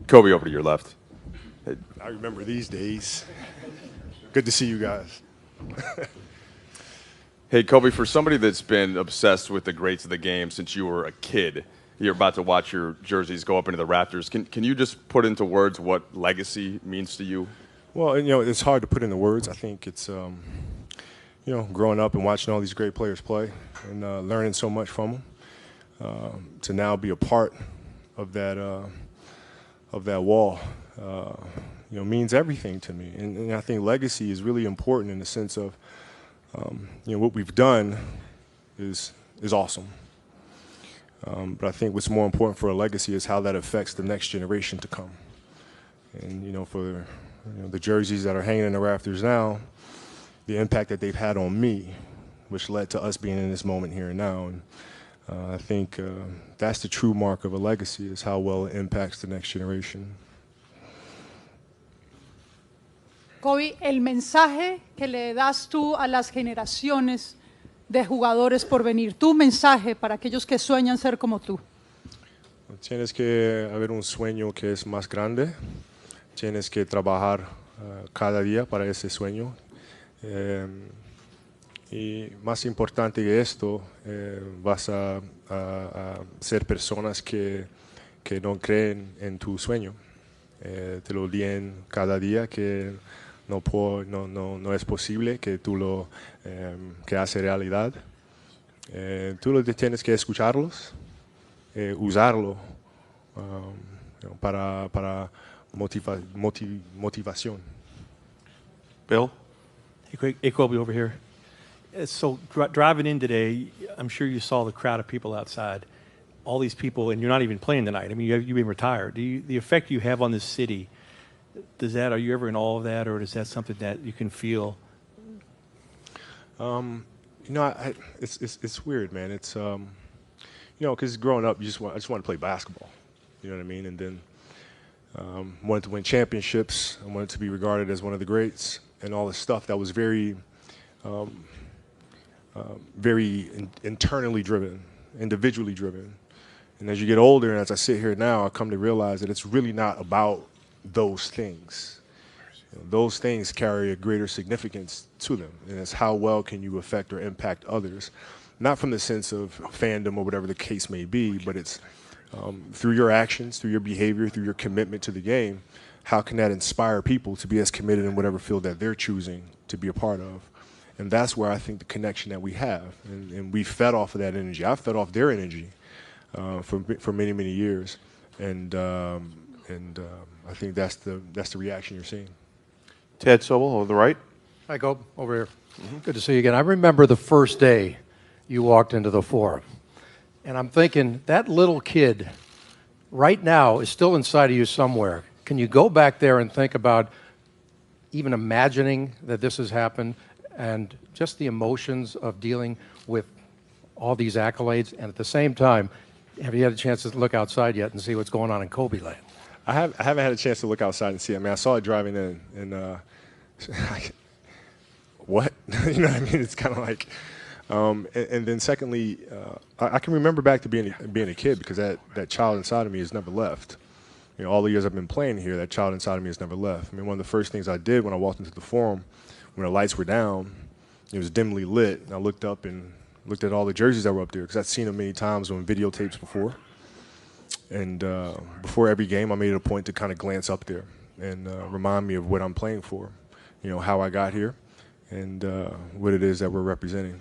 Kobe, over to your left. I remember these days. Good to see you guys. Hey, Kobe, for somebody that's been obsessed with the greats of the game since you were a kid, you're about to watch your jerseys go up into the Raptors. Can you just put into words what legacy means to you? Well, it's hard to put into words. I think it's, growing up and watching all these great players play and learning so much from them, to now be a part of that wall, means everything to me. And I think legacy is really important in the sense of, what we've done is awesome. But I think what's more important for a legacy is how that affects the next generation to come. And, for the jerseys that are hanging in the rafters now, the impact that they've had on me, which led to us being in this moment here and now. And I think that's the true mark of a legacy, is how well it impacts the next generation. Kobe, el mensaje que le das tú a las generaciones de jugadores por venir, tu mensaje para aquellos que sueñan ser como tú. Tienes que haber un sueño que es más grande, tienes que trabajar cada día para ese sueño. Y más importante que esto, vas a ser personas que no creen en tu sueño. Te lo digan cada día que no es posible que tú lo que hace realidad. Tú lo tienes que escucharlos, usarlo para motivación. Bill? Hey, Kobe, over here. So driving in today, I'm sure you saw the crowd of people outside. All these people, and you're not even playing tonight. I mean, you've been retired. The effect you have on this city, are you ever in awe of that, or is that something that you can feel? It's weird, man. It's because growing up, I just wanted to play basketball. You know what I mean? And then wanted to win championships. I wanted to be regarded as one of the greats, and all this stuff that was very internally driven, individually driven. And as you get older, and as I sit here now, I come to realize that it's really not about those things. Those things carry a greater significance to them, and it's how well can you affect or impact others, not from the sense of fandom or whatever the case may be, but it's through your actions, through your behavior, through your commitment to the game. How can that inspire people to be as committed in whatever field that they're choosing to be a part of? And that's where I think the connection that we have, and we fed off of that energy. I fed off their energy for many, many years, and I think that's the reaction you're seeing. Ted Sobel on the right. Hi, Gob, over here. Good to see you again. I remember the first day you walked into the Forum, and I'm thinking, that little kid right now is still inside of you somewhere. Can you go back there and think about even imagining that this has happened, and just the emotions of dealing with all these accolades, and at the same time, have you had a chance to look outside yet and see what's going on in Kobe Land? I haven't had a chance to look outside and see it. I mean, I saw it driving in, and what? You know what I mean? It's kind of like, and then secondly, I can remember back to being a kid, because that child inside of me has never left. You know, all the years I've been playing here, that child inside of me has never left. I mean, one of the first things I did when I walked into the Forum, when the lights were down, it was dimly lit, and I looked up and looked at all the jerseys that were up there, because I'd seen them many times on videotapes before. And before every game, I made it a point to kind of glance up there and remind me of what I'm playing for, you know, how I got here, and what it is that we're representing.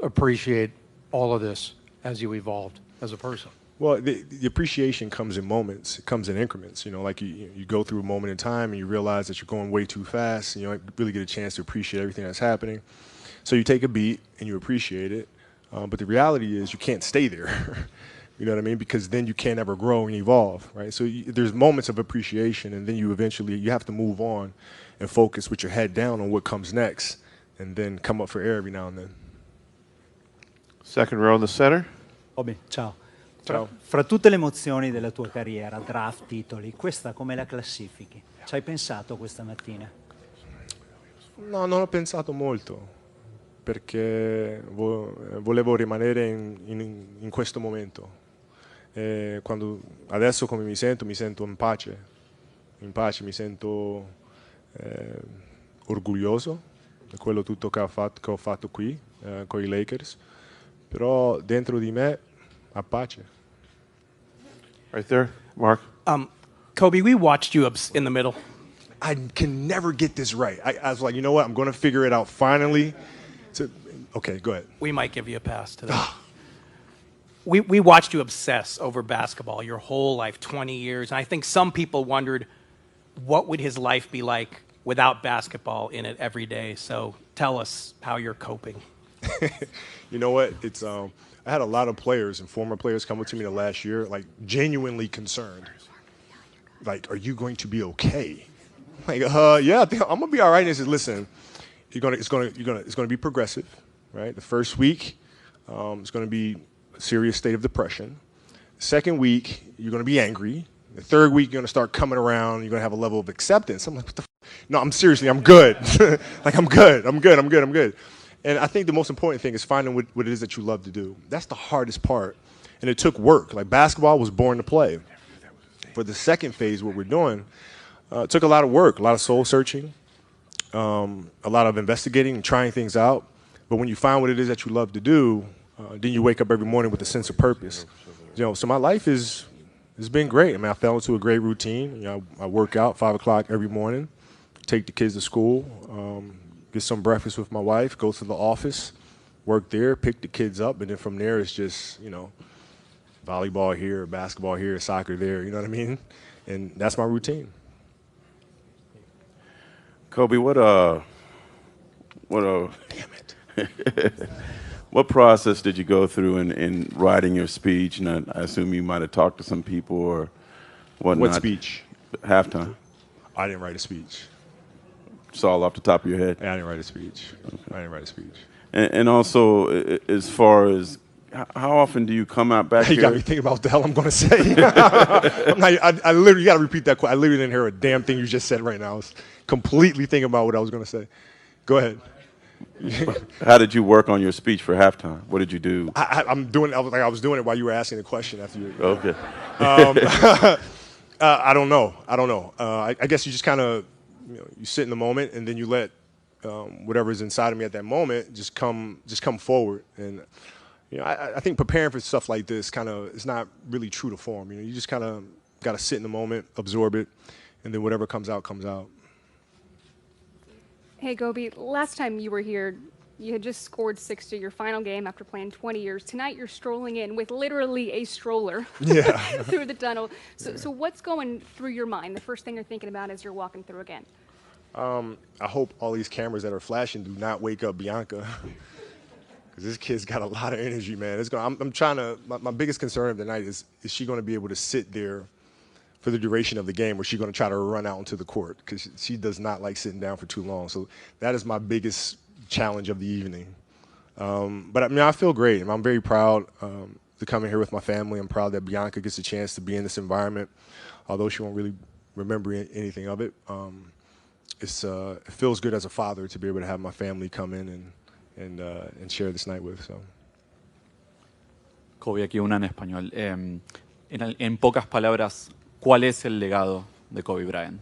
Appreciate all of this as you evolved as a person. Well, the appreciation comes in moments. It comes in increments. You know, like you go through a moment in time and you realize that you're going way too fast, and you don't really get a chance to appreciate everything that's happening. So you take a beat and you appreciate it. But the reality is you can't stay there. You know what I mean? Because then you can't ever grow and evolve, right? So there's moments of appreciation, and then you have to move on and focus with your head down on what comes next, and then come up for air every now and then. Second row in the center. Bobby, ciao. Ciao. Fra tutte le emozioni della tua carriera, draft, titoli, questa come la classifichi? Ci hai pensato questa mattina? No, non ho pensato molto, perché volevo rimanere in questo momento. Adesso come mi sento in pace, mi sento orgoglioso di quello tutto che ho fatto qui con i Lakers, però dentro di me a pace. Right there, Mark. Kobe, we watched you in the middle. I can never get this right. I was like, you know what? I'm going to figure it out finally. Okay, go ahead. We might give you a pass today. We watched you obsess over basketball your whole life, 20 years. And I think some people wondered, what would his life be like without basketball in it every day? So tell us how you're coping. You know what? It's I had a lot of players and former players come up to me the last year, like genuinely concerned. Like, are you going to be okay? Like, yeah, I think I'm gonna be all right. And they said, listen, it's gonna be progressive, right? The first week, it's gonna be a serious state of depression. Second week, you're gonna be angry. The third week, you're gonna start coming around. You're gonna have a level of acceptance. I'm like, what the? No, I'm seriously, I'm good. Like, I'm good. And I think the most important thing is finding what it is that you love to do. That's the hardest part. And it took work. Like, basketball was born to play. For the second phase, what we're doing, it took a lot of work, a lot of soul searching, a lot of investigating and trying things out. But when you find what it is that you love to do, then you wake up every morning with a sense of purpose. You know, so my life has been great. I mean, I fell into a great routine. You know, I work out 5 o'clock every morning, take the kids to school, get some breakfast with my wife, go to the office, work there, pick the kids up, and then from there it's just, you know, volleyball here, basketball here, soccer there, you know what I mean? And that's my routine. Kobe, damn it. What process did you go through in writing your speech? And I assume you might have talked to some people or whatnot. What speech? Halftime. I didn't write a speech. It's all off the top of your head? I didn't write a speech. Okay. I didn't write a speech. And also, as far as how often do you come out back here? You got me thinking about what the hell I'm going to say. I literally, you got to repeat that question. I literally didn't hear a damn thing you just said right now. I was completely thinking about what I was going to say. Go ahead. How did you work on your speech for halftime? What did you do? I was doing it while you were asking the question after you. Okay. I don't know. I guess you just kind of, you sit in the moment and then you let whatever's inside of me at that moment just come forward. And I think preparing for stuff like this kind of is not really true to form. You just kind of got to sit in the moment, absorb it, and then whatever comes out comes out. Hey, Gobi, last time you were here, you had just scored 60 your final game after playing 20 years. Tonight you're strolling in with literally a stroller through the tunnel. So what's going through your mind? The first thing you're thinking about as you're walking through again? I hope all these cameras that are flashing do not wake up Bianca. Because this kid's got a lot of energy, man. I'm trying to, my biggest concern of the night is she going to be able to sit there for the duration of the game, or is she going to try to run out into the court? Because she does not like sitting down for too long. So that is my biggest challenge of the evening. But I mean, I feel great. I'm very proud to come in here with my family. I'm proud that Bianca gets a chance to be in this environment, although she won't really remember anything of it. It feels good as a father to be able to have my family come in and share this night with. So. Kobe, aquí una en español. En pocas palabras, ¿cuál es el legado de Kobe Bryant?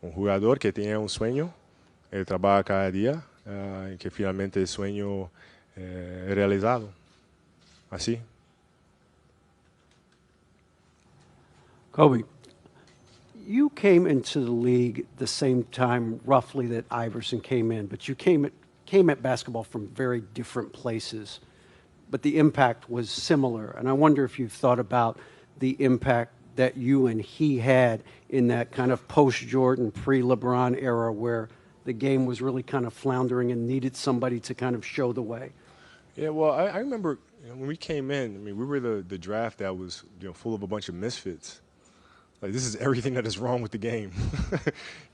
Un jugador que tiene un sueño, él trabaja cada día y que finalmente el sueño realizado. Así. Kobe, you came into the league the same time roughly that Iverson came in, but you came at basketball from very different places, but the impact was similar. And I wonder if you've thought about the impact that you and he had in that kind of post-Jordan, pre-LeBron era where the game was really kind of floundering and needed somebody to kind of show the way. Yeah, well, I remember when we came in, I mean, we were the draft that was full of a bunch of misfits. Like, this is everything that is wrong with the game.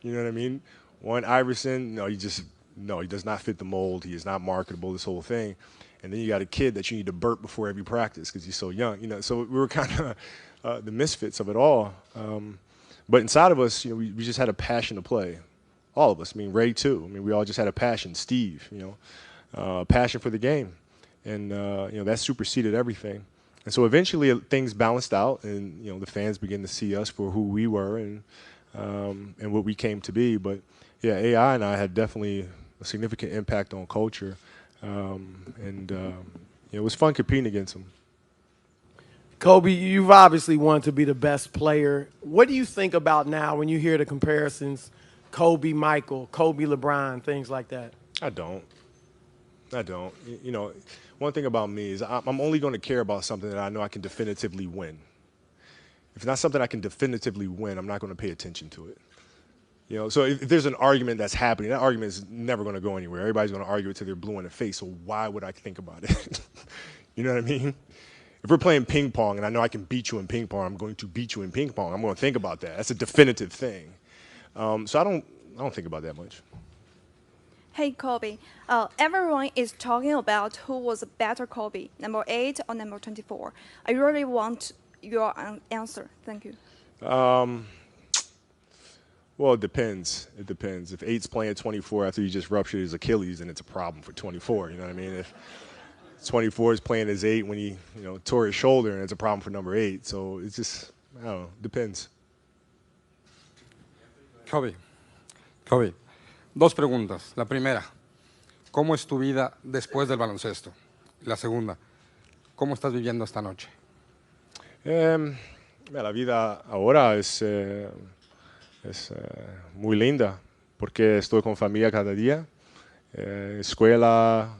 You know what I mean? One, Iverson, he does not fit the mold. He is not marketable, this whole thing. And then you got a kid that you need to burp before every practice because he's so young. So we were kind of the misfits of it all. But inside of us, we just had a passion to play. All of us. I mean, Ray too. I mean, we all just had a passion. Steve, passion for the game. and that superseded everything. And so eventually things balanced out, and the fans began to see us for who we were and what we came to be. But yeah, AI and I had definitely a significant impact on culture, and it was fun competing against them. Kobe, you've obviously wanted to be the best player. What do you think about now when you hear the comparisons, Kobe, Michael, Kobe, LeBron, things like that? I don't. One thing about me is I'm only going to care about something that I know I can definitively win. If it's not something I can definitively win, I'm not going to pay attention to it. So if there's an argument that's happening, that argument is never going to go anywhere. Everybody's going to argue it till they're blue in the face, so why would I think about it? You know what I mean? If we're playing ping pong and I know I can beat you in ping pong, I'm going to beat you in ping pong. I'm going to think about that. That's a definitive thing. So I don't think about that much. Hey, Kobe. Everyone is talking about who was a better Kobe, number 8 or number 24. I really want your answer. Thank you. Well, it depends. It depends. If 8's playing 24 after he just ruptured his Achilles, then it's a problem for 24. You know what I mean? If 24 is playing as 8 when he tore his shoulder, and it's a problem for number 8. So it's just, I don't know, depends. Kobe, dos preguntas. La primera, ¿cómo es tu vida después del baloncesto? La segunda, ¿cómo estás viviendo esta noche? La vida ahora es muy linda porque estoy con familia cada día, escuela,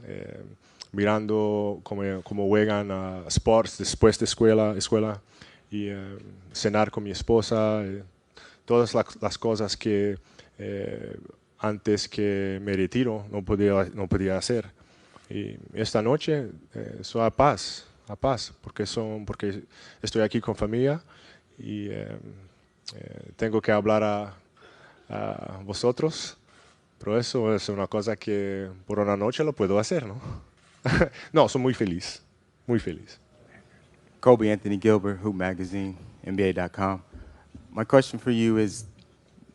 mirando cómo juegan a sports después de escuela y cenar con mi esposa, todas las cosas que antes que me retiro no podía hacer. Y esta noche soy a paz, porque estoy aquí con familia y tengo que hablar a vosotros, pero eso es una cosa que por una noche lo puedo hacer, ¿no? No, soy muy feliz, muy feliz. Kobe Anthony Gilbert, Hoop Magazine, NBA.com. My question for you is,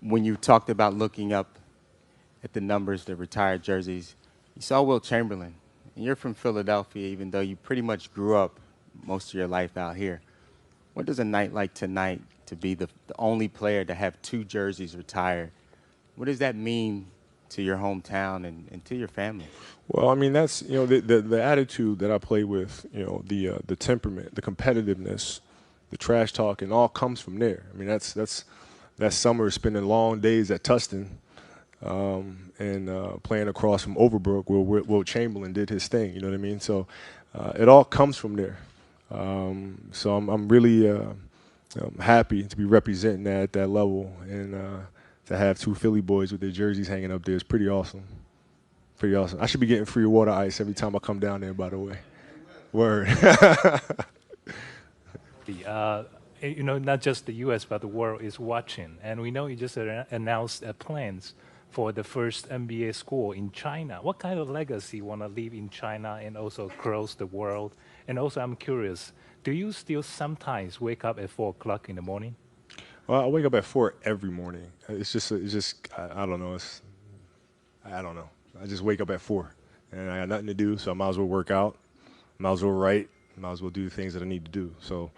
when you talked about looking up at the numbers, the retired jerseys, you saw Wilt Chamberlain, and you're from Philadelphia, even though you pretty much grew up most of your life out here. What does a night like tonight to be the only player to have 2 jerseys retired, what does that mean to your hometown and to your family? Well, I mean, that's, the attitude that I play with, the temperament, the competitiveness, the trash talk, and all comes from there. I mean, that summer spending long days at Tustin and playing across from Overbrook where Wilt Chamberlain did his thing, you know what I mean? So it all comes from there. So I'm really happy to be representing that at that level, and to have 2 Philly boys with their jerseys hanging up there is pretty awesome. Pretty awesome. I should be getting free water ice every time I come down there, by the way. Word. Not just the U.S., but the world is watching. And we know you just announced plans for the first NBA school in China. What kind of legacy you want to leave in China and also across the world? And also, I'm curious, do you still sometimes wake up at 4 o'clock in the morning? Well, I wake up at 4 every morning. It's just I don't know. I don't know. I just wake up at 4, and I got nothing to do, so I might as well work out, might as well write, might as well do the things that I need to do. So,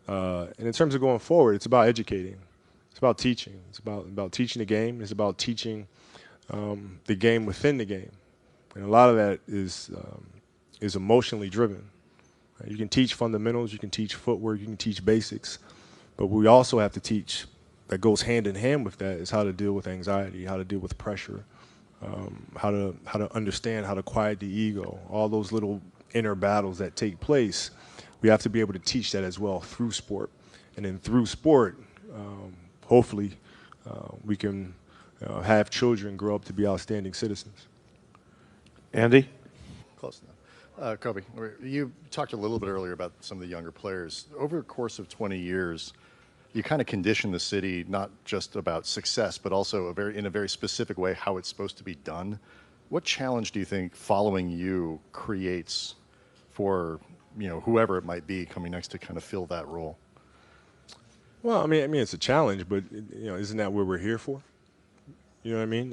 and in terms of going forward, it's about educating. It's about teaching. It's about teaching the game. It's about teaching the game within the game, and a lot of that is emotionally driven. You can teach fundamentals, you can teach footwork, you can teach basics, but we also have to teach, that goes hand in hand with that, is how to deal with anxiety, how to deal with pressure, how to understand how to quiet the ego, all those little inner battles that take place. We have to be able to teach that as well through sport. And then through sport, hopefully we can have children grow up to be outstanding citizens. Andy? Close enough. Kobe, you talked a little bit earlier about some of the younger players. Over the course of 20 years, you kind of conditioned the city not just about success, but also in a very specific way how it's supposed to be done. What challenge do you think following you creates for whoever it might be coming next to kind of fill that role? Well, I mean it's a challenge, but isn't that what we're here for? You know what I mean?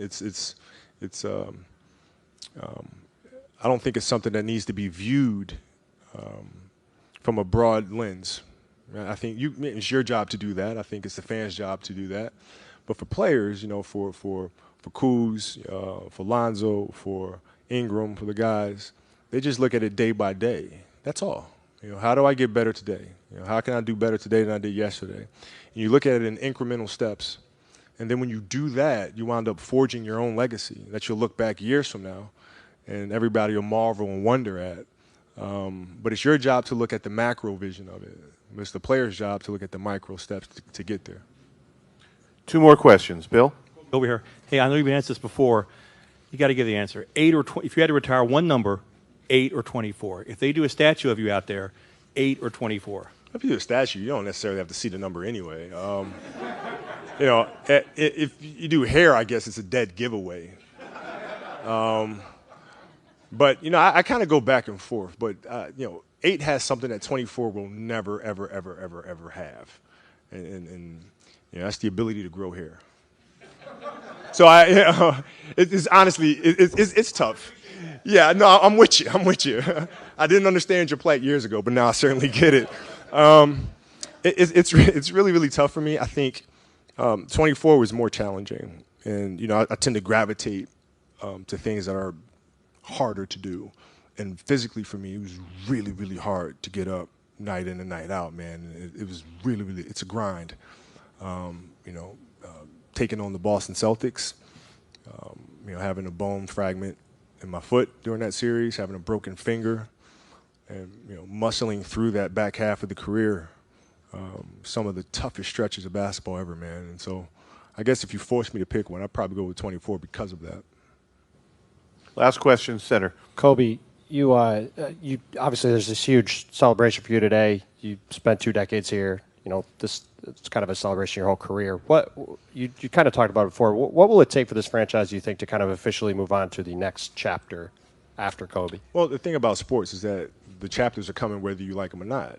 I don't think it's something that needs to be viewed from a broad lens. I think it's your job to do that. I think it's the fans' job to do that. But for players, for Kuz, for Lonzo, for Ingram, for the guys, they just look at it day by day. That's all. How do I get better today? How can I do better today than I did yesterday? And you look at it in incremental steps. And then when you do that, you wind up forging your own legacy that you'll look back years from now and everybody will marvel and wonder at. But it's your job to look at the macro vision of it. It's the player's job to look at the micro steps to get there. 2 more questions. Bill? Over here. Hey, I know you've answered this before. You got to give the answer. 8 or 20. If you had to retire one number, 8 or 24. If they do a statue of you out there, 8 or 24. If you do a statue, you don't necessarily have to see the number anyway. If you do hair, I guess it's a dead giveaway. But I kind of go back and forth. But 8 has something that 24 will never, ever, ever, ever, ever have, and that's the ability to grow hair. So it's honestly it's tough. Yeah, no, I'm with you. I didn't understand your plight years ago, but now I certainly get it. It's really, really tough for me. I think 24 was more challenging, and I tend to gravitate to things that are harder to do. And physically for me, it was really, really hard to get up night in and night out, man. It was really, really, it's a grind. Taking on the Boston Celtics, having a bone fragment in my foot during that series, having a broken finger, and muscling through that back half of the career, some of the toughest stretches of basketball ever, man. And so I guess if you forced me to pick one, I'd probably go with 24 because of that. Last question, center. Kobe, you obviously there's this huge celebration for you today. You spent 2 decades here. It's kind of a celebration of your whole career. What you kind of talked about it before. What will it take for this franchise, do you think, to kind of officially move on to the next chapter after Kobe? Well, the thing about sports is that the chapters are coming whether you like them or not,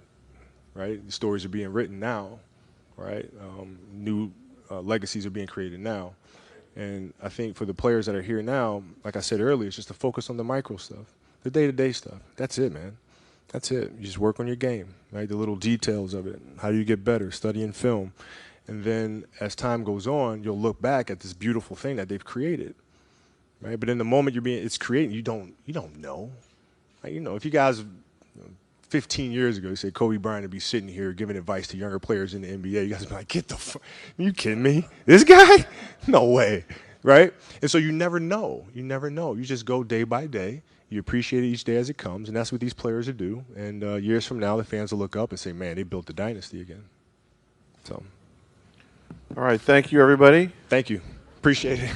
right? The stories are being written now, right? New legacies are being created now. And I think for the players that are here now, like I said earlier, it's just to focus on the micro stuff, the day-to-day stuff. That's it, man. That's it. You just work on your game, right? The little details of it. How do you get better? Studying film. And then as time goes on, you'll look back at this beautiful thing that they've created, right? But in the moment it's creating, you don't know. Like, if you guys 15 years ago, you say Kobe Bryant would be sitting here giving advice to younger players in the NBA, you guys would be like, get the fuck, are you kidding me? This guy? No way, right? And so you never know. You never know. You just go day by day. You appreciate each day as it comes, and that's what these players will do. And years from now, the fans will look up and say, man, they built the dynasty again. So. All right, thank you, everybody. Thank you. Appreciate it.